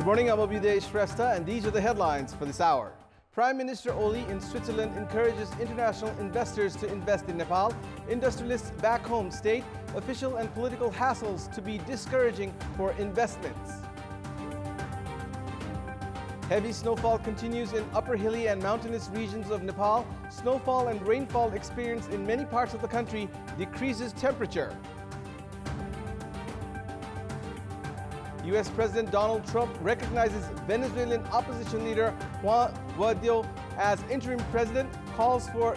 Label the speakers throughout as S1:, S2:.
S1: Good morning, I'm Abhyuday Shrestha, and these are the headlines for this hour. Prime Minister Oli in Switzerland encourages international investors to invest in Nepal. Industrialists back home state official and political hassles to be discouraging for investments. Heavy snowfall continues in upper hilly and mountainous regions of Nepal. Snowfall and rainfall experienced in many parts of the country decreases temperature. U.S. President Donald Trump recognizes Venezuelan opposition leader Juan Guaido as interim president, calls for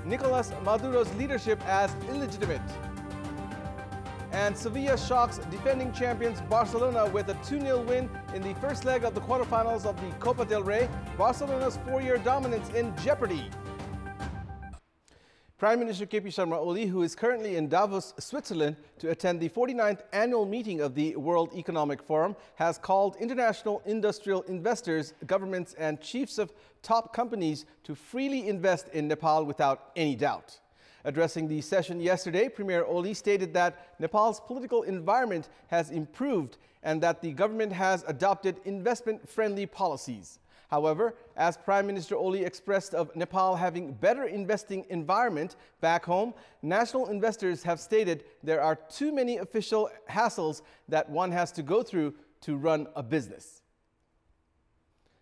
S1: Nicolas Maduro's leadership as illegitimate. And Sevilla shocks defending champions Barcelona with a 2-0 win in the first leg of the quarterfinals of the Copa del Rey. Barcelona's 4-year dominance in jeopardy. Prime Minister KP Sharma Oli, who is currently in Davos, Switzerland, to attend the 49th annual meeting of the World Economic Forum, has called international industrial investors, governments and chiefs of top companies to freely invest in Nepal without any doubt. Addressing the session yesterday, Premier Oli stated that Nepal's political environment has improved and that the government has adopted investment-friendly policies. However, as Prime Minister Oli expressed of Nepal having better investing environment back home, national investors have stated there are too many official hassles that one has to go through to run a business.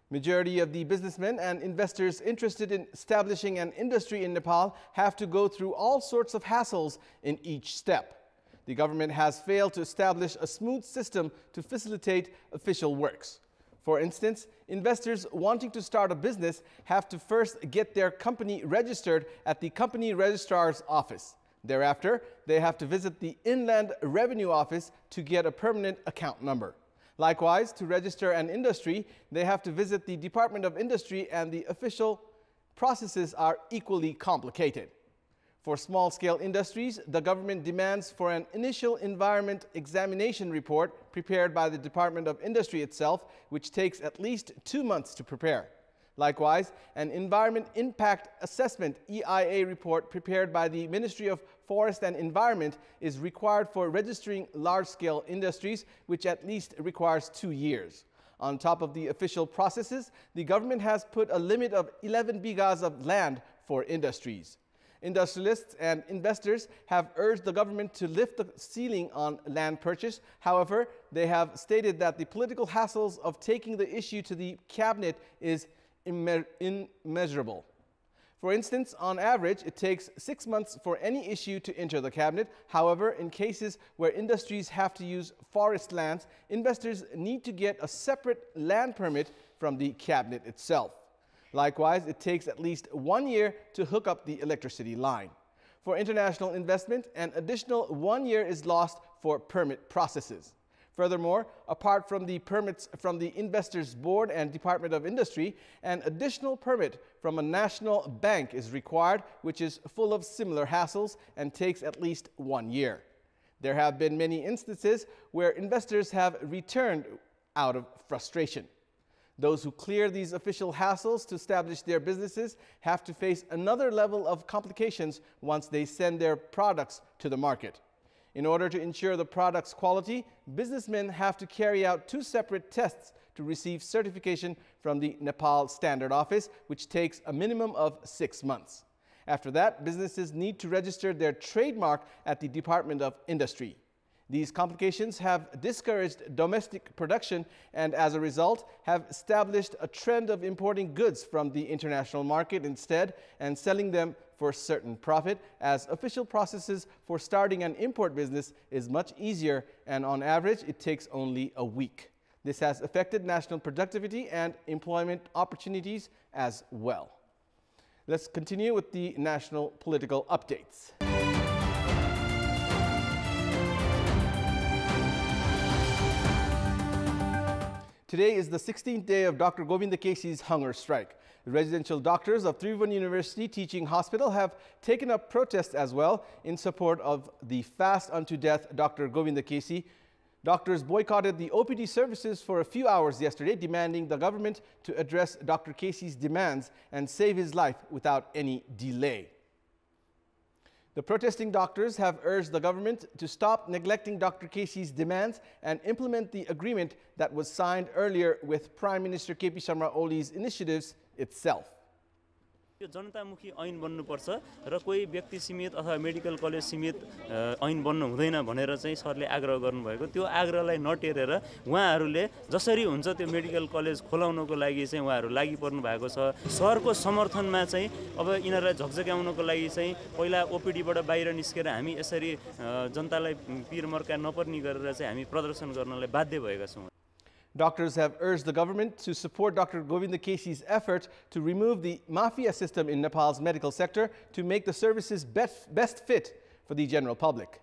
S1: Majority of the businessmen and investors interested in establishing an industry in Nepal have to go through all sorts of hassles in each step. The government has failed to establish a smooth system to facilitate official works. For instance, investors wanting to start a business have to first get their company registered at the company registrar's office. Thereafter, they have to visit the Inland Revenue Office to get a permanent account number. Likewise, to register an industry, they have to visit the Department of Industry, and the official processes are equally complicated. For small-scale industries, the government demands for an initial environment examination report prepared by the Department of Industry itself, which takes at least 2 months to prepare. Likewise, an Environment Impact Assessment (EIA) report prepared by the Ministry of Forest and Environment is required for registering large-scale industries, which at least requires 2 years. On top of the official processes, the government has put a limit of 11 bighas of land for industries. Industrialists and investors have urged the government to lift the ceiling on land purchase. However, they have stated that the political hassles of taking the issue to the cabinet is immeasurable. For instance, on average, it takes 6 months for any issue to enter the cabinet. However, in cases where industries have to use forest lands, investors need to get a separate land permit from the cabinet itself. Likewise, it takes at least 1 year to hook up the electricity line. For international investment, an additional 1 year is lost for permit processes. Furthermore, apart from the permits from the Investors Board and Department of Industry, an additional permit from a national bank is required, which is full of similar hassles and takes at least 1 year. There have been many instances where investors have returned out of frustration. Those who clear these official hassles to establish their businesses have to face another level of complications once they send their products to the market. In order to ensure the product's quality, businessmen have to carry out 2 separate tests to receive certification from the Nepal Standard Office, which takes a minimum of 6 months. After that, businesses need to register their trademark at the Department of Industry. These complications have discouraged domestic production and, as a result, have established a trend of importing goods from the international market instead and selling them for certain profit, as official processes for starting an import business is much easier, and on average, it takes only a week. This has affected national productivity and employment opportunities as well. Let's continue with the national political updates. Today is the 16th day of Dr. Govinda Keshi's hunger strike. The residential doctors of Tribhuvan University Teaching Hospital have taken up protests as well in support of the fast unto death Dr. Govinda Keshi. Doctors boycotted the OPD services for a few hours yesterday, demanding the government to address Dr. Keshi's demands and save his life without any delay. The protesting doctors have urged the government to stop neglecting Dr. Casey's demands and implement the agreement that was signed earlier with Prime Minister KP Sharma Oli's initiatives itself.
S2: यो जनतामुखी ऐन बन्नुपर्छ र कोही व्यक्ति सीमित अथवा medical college सीमित ऐन बन्न हुँदैन भनेर चाहिँ सरले आग्रह गर्नुभएको त्यो आग्रहलाई नटेरेर उहाँहरूले जसरी हुन्छ त्यो मेडिकल कलेज खोलाउनको लागि चाहिँ उहाँहरू लागि पर्नु भएको छ सरको समर्थनमा चाहिँ अब यिनीहरूलाई झकझक्याउनको लागि चाहिँ पहिला ओपीडीबाट बाहिर निस्केर हामी यसरी जनतालाई पिरमर्का नपर्ने गरेर चाहिँ हामी प्रदर्शन गर्नलाई बाध्य भएका छौँ
S1: Doctors have urged the government to support Dr. Govinda Keshi's effort to remove the mafia system in Nepal's medical sector to make the services best fit for the general public.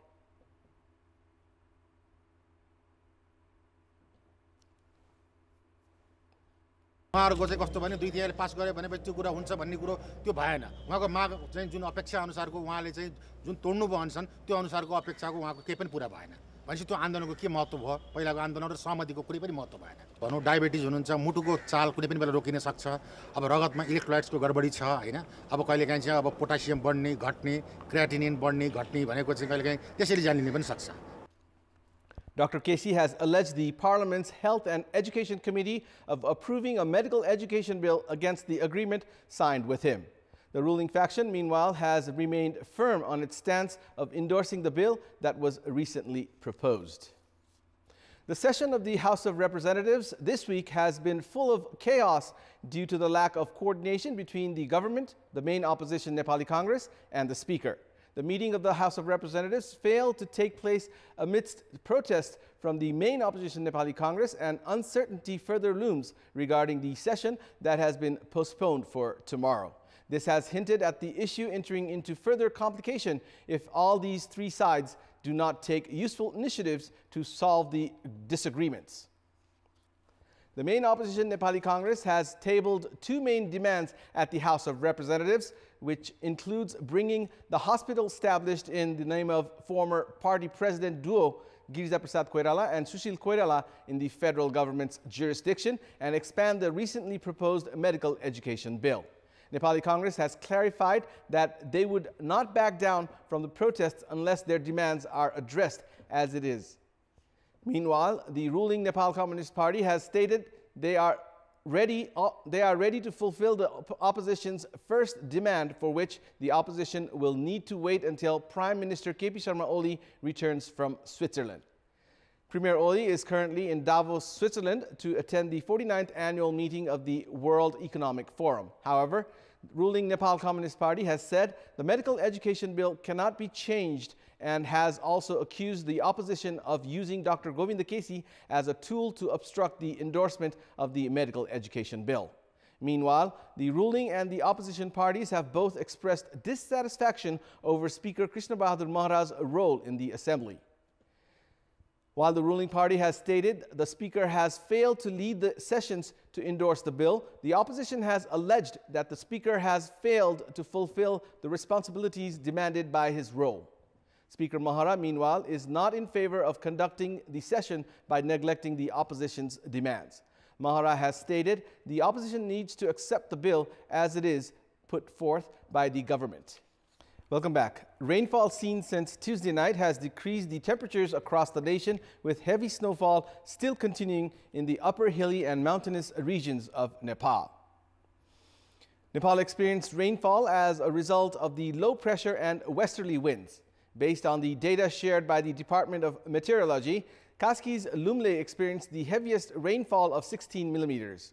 S3: उहाँहरुको चाहिँ कस्तो भने 2/3 पास गरे भनेपछि त्यो कुरा हुन्छ भन्ने कुरो त्यो भएन उहाँको माग चाहिँ जुन अपेक्षा अनुसारको उहाँले चाहिँ जुन तोड्नु भन्छन् त्यो अनुसारको अपेक्षाको उहाँको केही पनि पूरा भएन भनेपछि त्यो आन्दोलनको के महत्त्व भयो पहिलाको आन्दोलन र सहमतिको कुनै पनि महत्त्व भएन भनौं डायबिटिज हुनुहुन्छ मुटुको चाल कुनै पनि बेला रोकिन सक्छ अब रगतमा इलेक्ट्रोलाइट्सको गडबडी छ हैन अब कहिलेकाहीँ चाहिँ अब पोटासियम बढ्ने घट्ने क्रियाटिनिन बढ्ने घट्ने भनेको चाहिँ कहिलेकाहीँ त्यसरी जानिने पनि सक्छ
S1: Dr. Casey has alleged the Parliament's Health and Education Committee of approving a medical education bill against the agreement signed with him. The ruling faction, meanwhile, has remained firm on its stance of endorsing the bill that was recently proposed. The session of the House of Representatives this week has been full of chaos due to the lack of coordination between the government, the main opposition Nepali Congress, and the Speaker. The meeting of the House of Representatives failed to take place amidst protests from the main opposition Nepali Congress, and uncertainty further looms regarding the session that has been postponed for tomorrow. This has hinted at the issue entering into further complication if all these three sides do not take useful initiatives to solve the disagreements. The main opposition Nepali Congress has tabled two main demands at the House of Representatives, which includes bringing the hospital established in the name of former party president duo Girija Prasad Koirala and Sushil Koirala in the federal government's jurisdiction and expand the recently proposed medical education bill. Nepali Congress has clarified that they would not back down from the protests unless their demands are addressed as it is. Meanwhile, the ruling Nepal Communist Party has stated they are ready to fulfill the opposition's first demand, for which the opposition will need to wait until Prime Minister KP Sharma Oli returns from Switzerland. Premier Oli is currently in Davos, Switzerland, to attend the 49th annual meeting of the World Economic Forum. However, ruling Nepal Communist Party has said the medical education bill cannot be changed and has also accused the opposition of using Dr. Govinda Kesey as a tool to obstruct the endorsement of the medical education bill. Meanwhile, the ruling and the opposition parties have both expressed dissatisfaction over Speaker Krishna Bahadur Maharaj's role in the assembly. While the ruling party has stated the Speaker has failed to lead the sessions to endorse the bill, the opposition has alleged that the Speaker has failed to fulfill the responsibilities demanded by his role. Speaker Mahara, meanwhile, is not in favor of conducting the session by neglecting the opposition's demands. Mahara has stated the opposition needs to accept the bill as it is put forth by the government. Welcome back. Rainfall seen since Tuesday night has decreased the temperatures across the nation, with heavy snowfall still continuing in the upper hilly and mountainous regions of Nepal. Nepal experienced rainfall as a result of the low pressure and westerly winds. Based on the data shared by the Department of Meteorology, Kaski's Lumle experienced the heaviest rainfall of 16 millimeters.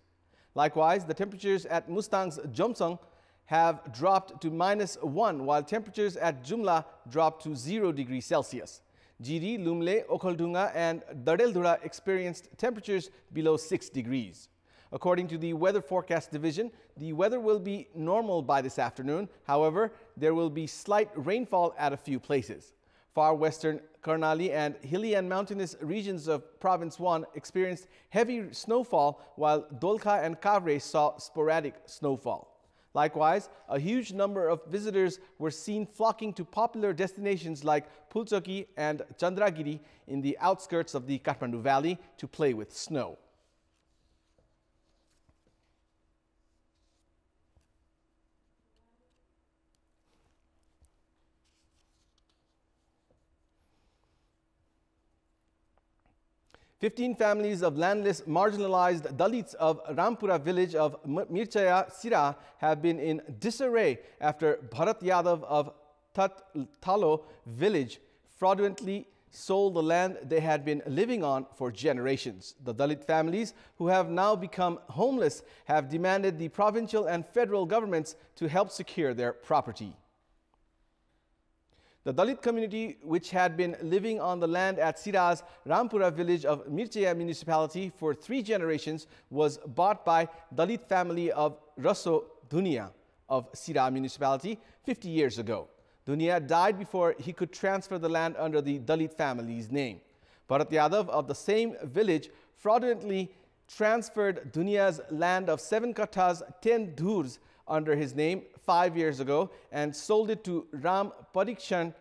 S1: Likewise, the temperatures at Mustang's Jomsong have dropped to -1, while temperatures at Jumla dropped to 0 degrees Celsius. Jiri, Lumle, Okhaldunga, and Dadeldhura experienced temperatures below 6 degrees. According to the Weather Forecast Division, the weather will be normal by this afternoon. However, there will be slight rainfall at a few places. Far western Karnali and hilly and mountainous regions of Province 1 experienced heavy snowfall, while Dolkha and Kavre saw sporadic snowfall. Likewise, a huge number of visitors were seen flocking to popular destinations like Pulchoki and Chandragiri in the outskirts of the Kathmandu Valley to play with snow. 15 families of landless, marginalized Dalits of Rampura village of Mirchaya Sira have been in disarray after Bharat Yadav of Thalo village fraudulently sold the land they had been living on for generations. The Dalit families, who have now become homeless, have demanded the provincial and federal governments to help secure their property. The Dalit community, which had been living on the land at Sira's Rampura village of Mirchaya municipality for 3 generations, was bought by Dalit family of Raso Dunia of Sira municipality 50 years ago. Dunia died before he could transfer the land under the Dalit family's name. Bharat Yadav of the same village fraudulently transferred Dunia's land of 7 kathas 10 dhurs under his name 5 years ago and sold it to Ram Parikshan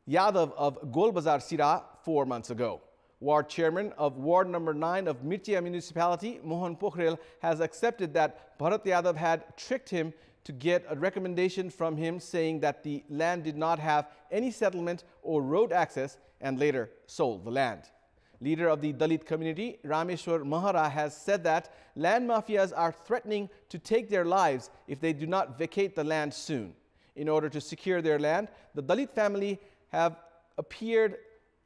S1: Yadav of Golbazar Sira 4 months ago. Ward chairman of Ward number 9 of Mirchaya municipality, Mohan Pokhrel, has accepted that Bharat Yadav had tricked him to get a recommendation from him saying that the land did not have any settlement or road access, and later sold the land. Leader of the Dalit community, Rameshwar Mahara, has said that land mafias are threatening to take their lives if they do not vacate the land soon. In order to secure their land, the Dalit family have appealed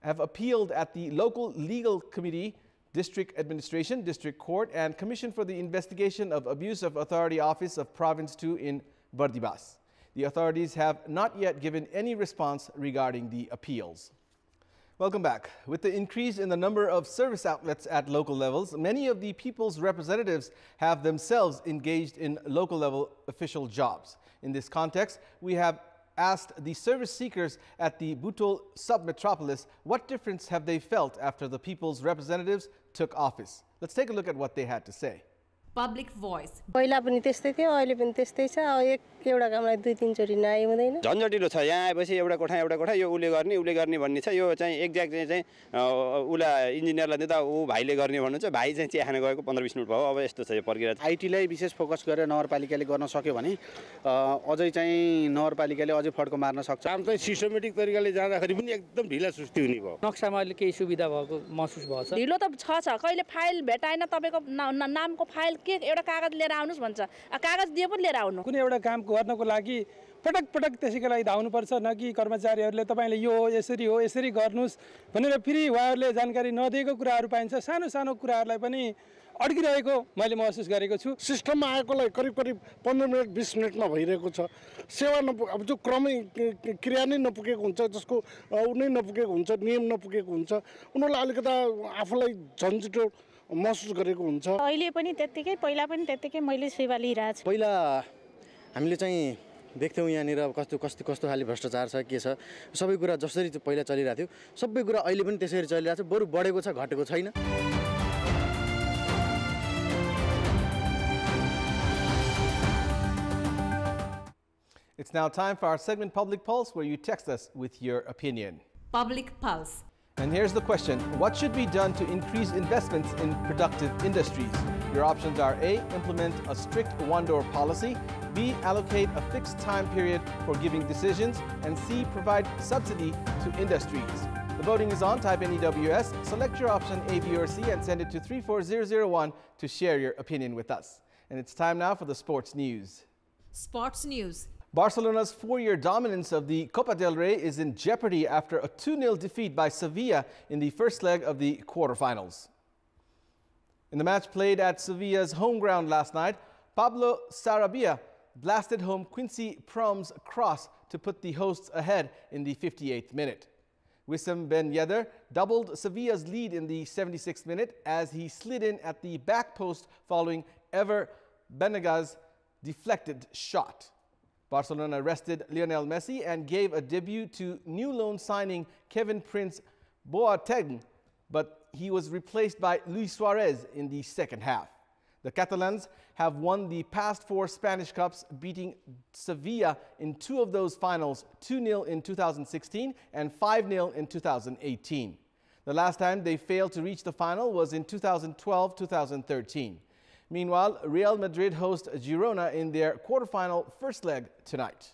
S1: at the local legal committee, district administration, district court, and commission for the investigation of abuse of authority office of province 2 in Bardibas. The authorities have not yet given any response regarding the appeals. Welcome back. With the increase in the number of service outlets at local levels, many of the people's representatives have themselves engaged in local level official jobs. In this context, we have asked the service seekers at the Butol sub-metropolis what difference have they felt after the people's representatives took office. Let's take a look at what they had to say.
S4: Public voice.
S5: पहिला पनि त्यस्तै थियो अहिले पनि त्यस्तै छ एउटा कामलाई 2-3 चोटी नआइ हुँदैन
S6: झन्झटिलो छ यहाँ आएपछि एउटा कोठा यो उले गर्ने भन्ने छ यो चाहिँ एक्ज्याक्ट चाहिँ उला इन्जिनियरलाई दिँदा उ भाइले गर्ने भन्नुहुन्छ भाइ चाहिँ चिया खान गएको 15-20 मिनेट भयो अब यस्तो छ यो प्रक्रिया
S7: आईटीलाई विशेष फोकस गरेर नगरपालिकाले गर्न सक्यो भने अझै चाहिँ नगरपालिकाले अझै फड्को मार्न सक्छ
S8: काम चाहिँ सिस्टमेटिक तरिकाले जाँदाखेरि पनि एकदम ढिला सुस्ती हुने भयो
S9: नक्सामा अहिले केही सुविधा भएको महसुस भएको छ
S10: ढिलो त छ कहिले फाइल भेटाएन तपाईको नामको फाइल के एउटा कागज लिएर आउनुस् भन्छ कागज दिए पनि लिएर आउनु
S9: कुनै एउटा काम गर्नको लागि पटक त्यसैको लागि धाउनु पर्छ न कि कर्मचारीहरूले तपाईले यो यसरी गर्नुस् भनेर फेरि उहाँहरूले जानकारी नदिएको कुराहरू पाइन्छ सानो कुराहरूलाई पनि अड्किरहेको मैले महसुस गरेको छु
S8: सिस्टममा आएकोलाई करिब 15 मिनेट 20 मिनेटमा भइरहेको छ सेवा अब जो क्रमै क्रिया नै नपुगेको हुन्छ जसको उनै नपुगेको हुन्छ नियम नपुगेको हुन्छ उनीहरुले अलिकता आफूलाई झन्झटिलो महसुस गरेको हुन्छ
S11: अहिले पनि त्यतिकै पहिला पनि त्यतिकै मैले सेवा लिइरहेको छु
S7: पहिला हामीले चाहिँ देख्थ्यौं यहाँनिर कस्तो खाली भ्रष्टाचार छ के छ सबै कुरा जसरी पहिला चलिरहेको थियो सबै कुरा अहिले पनि त्यसरी चलिरहेको छ बरु बढेको छ घटेको छैन
S1: It's now time for our segment Public Pulse, where you text us with your opinion.
S4: Public Pulse.
S1: And here's the question: what should be done to increase investments in productive industries? Your options are A. Implement a strict one-door policy, B. Allocate a fixed time period for giving decisions, and C. Provide subsidy to industries. The voting is on. Type NEWS, select your option A, B, or C, and send it to 34001 to share your opinion with us. And it's time now for the sports news.
S4: Sports news.
S1: Barcelona's 4-year dominance of the Copa del Rey is in jeopardy after a 2-0 defeat by Sevilla in the first leg of the quarterfinals. In the match played at Sevilla's home ground last night, Pablo Sarabia blasted home Quincy Prom's cross to put the hosts ahead in the 58th minute. Wissam Ben Yedder doubled Sevilla's lead in the 76th minute as he slid in at the back post following Ever Banaga's deflected shot. Barcelona rested Lionel Messi and gave a debut to new loan signing Kevin Prince Boateng, but he was replaced by Luis Suarez in the second half. The Catalans have won the past 4 Spanish Cups, beating Sevilla in 2 of those finals, 2-0 in 2016 and 5-0 in 2018. The last time they failed to reach the final was in 2012-2013. Meanwhile, Real Madrid host Girona in their quarterfinal first leg tonight.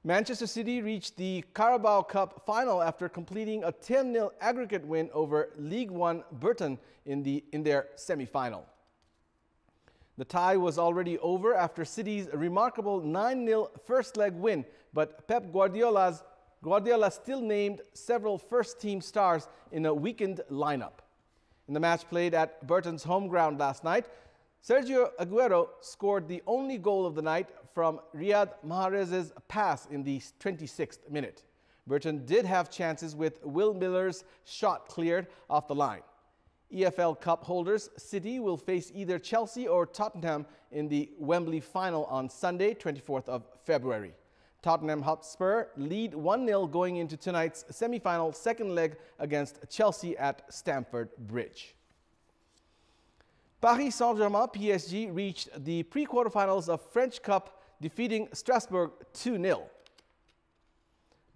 S1: Manchester City reached the Carabao Cup final after completing a 10-0 aggregate win over League One Burton in their semi-final. The tie was already over after City's remarkable 9-0 first leg win, but Pep Guardiola still named several first-team stars in a weakened lineup. In the match played at Burton's home ground last night, Sergio Aguero scored the only goal of the night from Riyad Mahrez's pass in the 26th minute. Burton did have chances with Will Miller's shot cleared off the line. EFL Cup holders City will face either Chelsea or Tottenham in the Wembley final on Sunday, 24th of February. Tottenham Hotspur lead 1-0 going into tonight's semi-final second leg against Chelsea at Stamford Bridge. Paris Saint-Germain PSG reached the pre-quarterfinals of French Cup, defeating Strasbourg 2-0.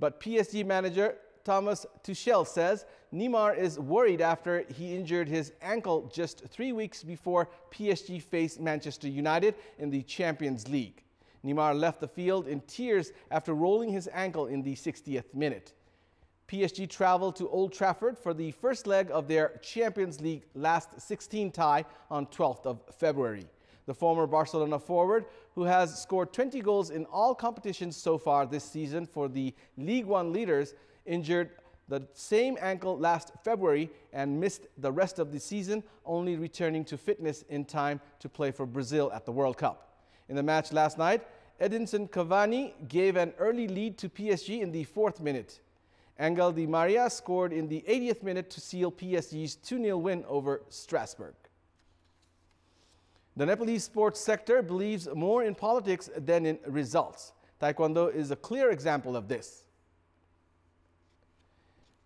S1: But PSG manager Thomas Tuchel says Neymar is worried after he injured his ankle just 3 weeks before PSG faced Manchester United in the Champions League. Neymar left the field in tears after rolling his ankle in the 60th minute. PSG traveled to Old Trafford for the first leg of their Champions League last 16 tie on 12th of February. The former Barcelona forward, who has scored 20 goals in all competitions so far this season for the League One leaders, injured the same ankle last February and missed the rest of the season, only returning to fitness in time to play for Brazil at the World Cup. In the match last night, Edinson Cavani gave an early lead to PSG in the 4th minute. Angel Di Maria scored in the 80th minute to seal PSG's 2-0 win over Strasbourg. The Nepalese sports sector believes more in politics than in results. Taekwondo is a clear example of this.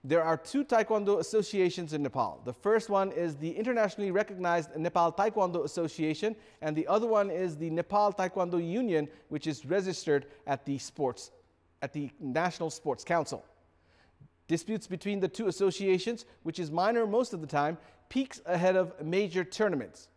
S1: There are 2 Taekwondo associations in Nepal. The first one is the internationally recognized Nepal Taekwondo Association, and the other one is the Nepal Taekwondo Union, which is registered at the National Sports Council. Disputes between the 2 associations, which is minor most of the time, peaks ahead of major tournaments.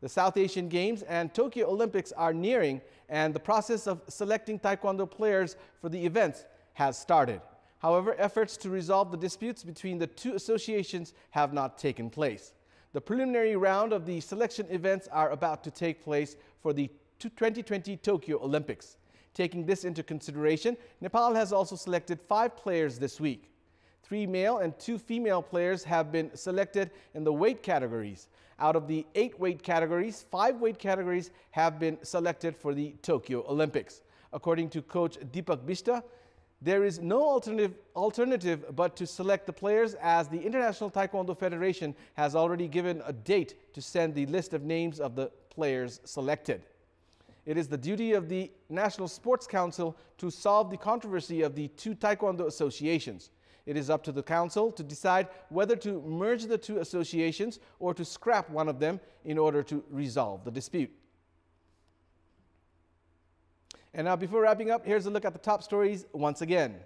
S1: The South Asian Games and Tokyo Olympics are nearing, and the process of selecting Taekwondo players for the events has started. However, efforts to resolve the disputes between the 2 associations have not taken place. The preliminary round of the selection events are about to take place for the 2020 Tokyo Olympics. Taking this into consideration, Nepal has also selected 5 players this week. 3 male and 2 female players have been selected in the weight categories. Out of the 8 weight categories, 5 weight categories have been selected for the Tokyo Olympics. According to coach Deepak Bishta, there is no alternative but to select the players, as the International Taekwondo Federation has already given a date to send the list of names of the players selected. It is the duty of the National Sports Council to solve the controversy of the 2 Taekwondo associations. It is up to the council to decide whether to merge the 2 associations or to scrap one of them in order to resolve the dispute. And now, before wrapping up, here's a look at the top stories once again.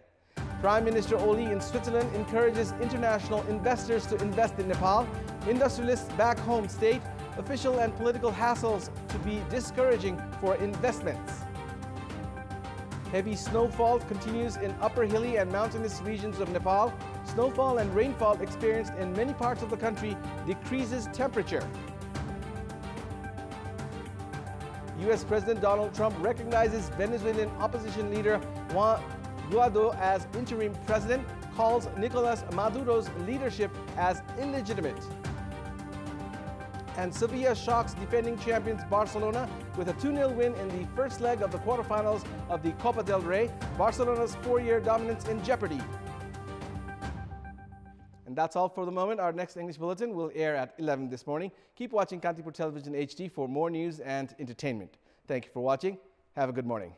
S1: Prime Minister Oli in Switzerland encourages international investors to invest in Nepal. Industrialists back home state official and political hassles to be discouraging for investments. Heavy snowfall continues in upper hilly and mountainous regions of Nepal. Snowfall and rainfall experienced in many parts of the country decreases temperature. U.S. President Donald Trump recognizes Venezuelan opposition leader Juan Guaido as interim president, calls Nicolas Maduro's leadership as illegitimate. And Sevilla shocks defending champions Barcelona with a 2-0 win in the first leg of the quarterfinals of the Copa del Rey. Barcelona's 4-year dominance in jeopardy. And that's all for the moment. Our next English bulletin will air at 11 this morning. Keep watching Kantipur Television HD for more news and entertainment. Thank you for watching. Have a good morning.